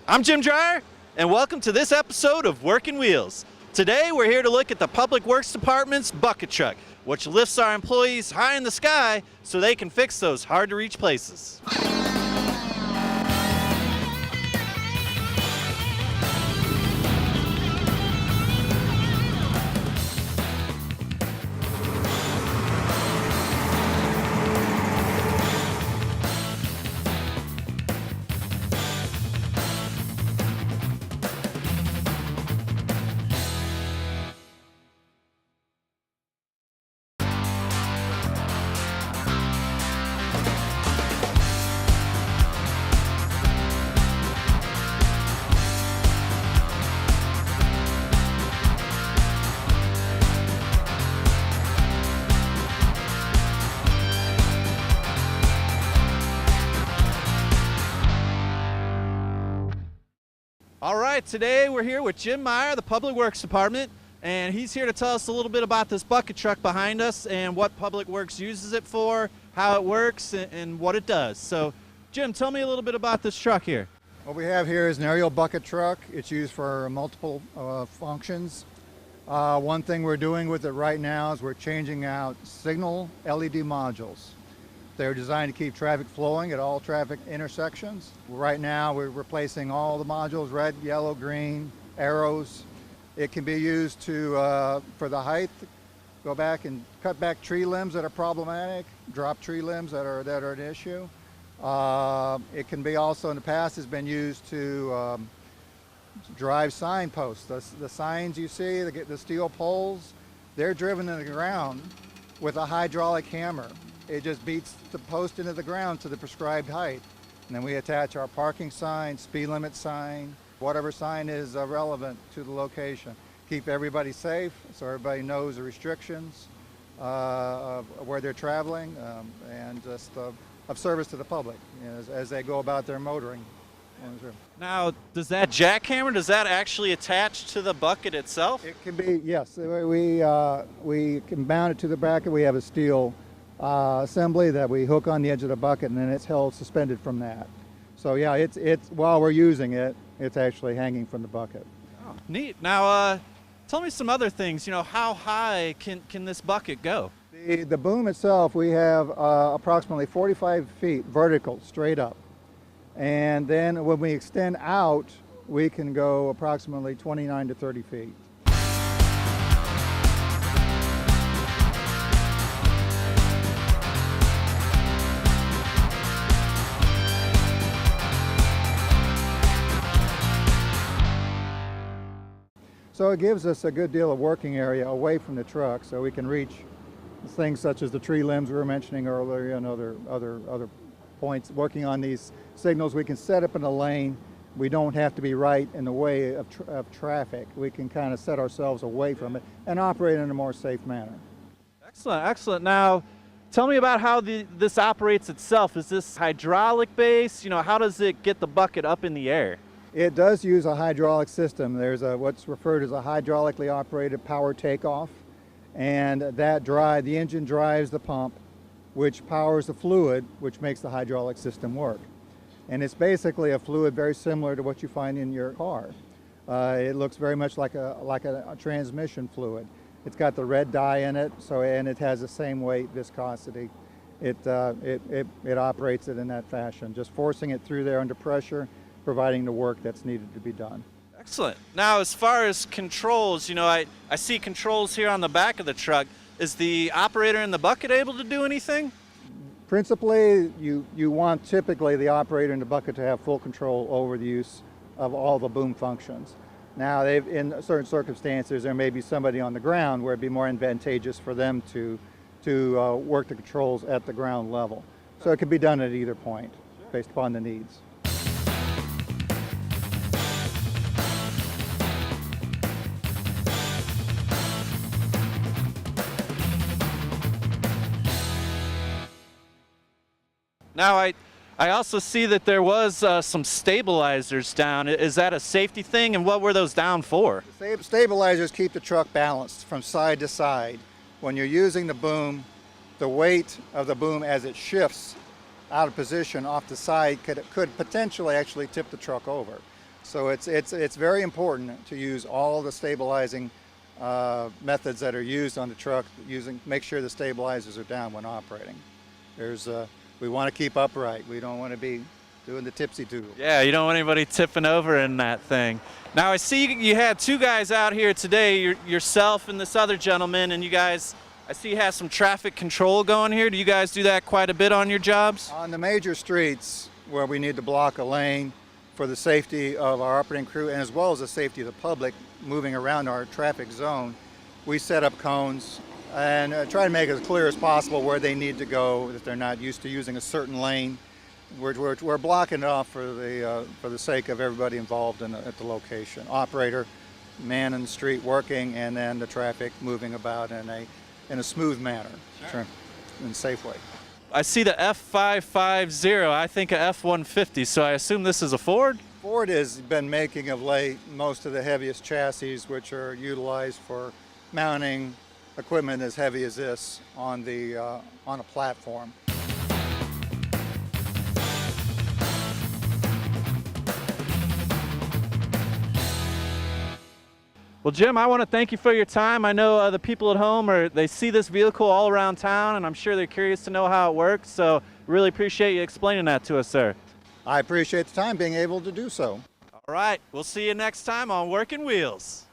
I'm Jim Dryer, and welcome to this episode of Workin' Wheels. Today we're here to look at the Public Works Department's bucket truck, which lifts our employees high in the sky so they can fix those hard-to-reach places. All right, today we're here with Jim Meyer, the Public Works Department, and he's here to tell us a little bit about this bucket truck behind us and what Public Works uses it for, how it works, and what it does. So, Jim, tell me a little bit about this truck here. What we have here is an aerial bucket truck. It's used for multiple functions. One thing we're doing with it right now is we're changing out signal LED modules. They're designed to keep traffic flowing at all traffic intersections. Right now we're replacing all the modules, red, yellow, green, arrows. It can be used to, for the height, go back and cut back tree limbs that are problematic, drop tree limbs that are an issue. It can be also, in the past, has been used to drive signposts. The signs you see, the steel poles, they're driven in the ground with a hydraulic hammer. It just beats the post into the ground to the prescribed height. And then we attach our parking sign, speed limit sign, whatever sign is relevant to the location. Keep everybody safe so everybody knows the restrictions of where they're traveling and just of service to the public, you know, as they go about their motoring. Now, does that jackhammer, does that actually attach to the bucket itself? It can be, yes. We can mount it to the bracket. We have a steel assembly that we hook on the edge of the bucket, and then it's held suspended from that. So yeah, it's while we're using it, it's actually hanging from the bucket. Oh, neat. Now, tell me some other things. You know, how high can this bucket go? The boom itself, we have approximately 45 feet vertical, straight up. And then when we extend out, we can go approximately 29 to 30 feet. So it gives us a good deal of working area away from the truck, so we can reach things such as the tree limbs we were mentioning earlier and other points. Working on these signals, we can set up in a lane. We don't have to be right in the way of traffic. We can kind of set ourselves away from it and operate in a more safe manner. Excellent, excellent. Now, tell me about how this operates itself. Is this hydraulic based? You know, how does it get the bucket up in the air? It does use a hydraulic system. There's what's referred as a hydraulically operated power takeoff, and the engine drives the pump, which powers the fluid, which makes the hydraulic system work. And it's basically a fluid very similar to what you find in your car. It looks very much like a transmission fluid. It's got the red dye in it, and it has the same weight, viscosity. It operates it in that fashion, just forcing it through there under pressure, providing the work that's needed to be done. Excellent. Now, as far as controls, you know, I see controls here on the back of the truck. Is the operator in the bucket able to do anything? Principally, you want typically the operator in the bucket to have full control over the use of all the boom functions. Now, in certain circumstances, there may be somebody on the ground where it'd be more advantageous for them to work the controls at the ground level. So it can be done at either point, based upon the needs. Now, I also see that there was some stabilizers down. Is that a safety thing, and what were those down for? Stabilizers keep the truck balanced from side to side. When you're using the boom, the weight of the boom as it shifts out of position off the side could potentially actually tip the truck over. So it's very important to use all the stabilizing methods that are used on the truck. Make sure the stabilizers are down when operating. We want to keep upright. We don't want to be doing the tipsy doodle. Yeah, you don't want anybody tipping over in that thing. Now I see you had two guys out here today, yourself and this other gentleman, and you guys, I see you have some traffic control going here. Do you guys do that quite a bit on your jobs? On the major streets where we need to block a lane for the safety of our operating crew and as well as the safety of the public moving around our traffic zone, we set up cones and try to make it as clear as possible where they need to go if they're not used to using a certain lane. We're blocking it off for the sake of everybody involved at the location. Operator, man in the street working, and then the traffic moving about in a smooth manner, sure, and safe way. I see the F550. I think a F150, so I assume this is a Ford? Ford has been making of late most of the heaviest chassis, which are utilized for mounting equipment as heavy as this on a platform. Well, Jim, I want to thank you for your time. I know the people at home, they see this vehicle all around town, and I'm sure they're curious to know how it works, so really appreciate you explaining that to us, sir. I appreciate the time being able to do so. All right, we'll see you next time on Workin' Wheels.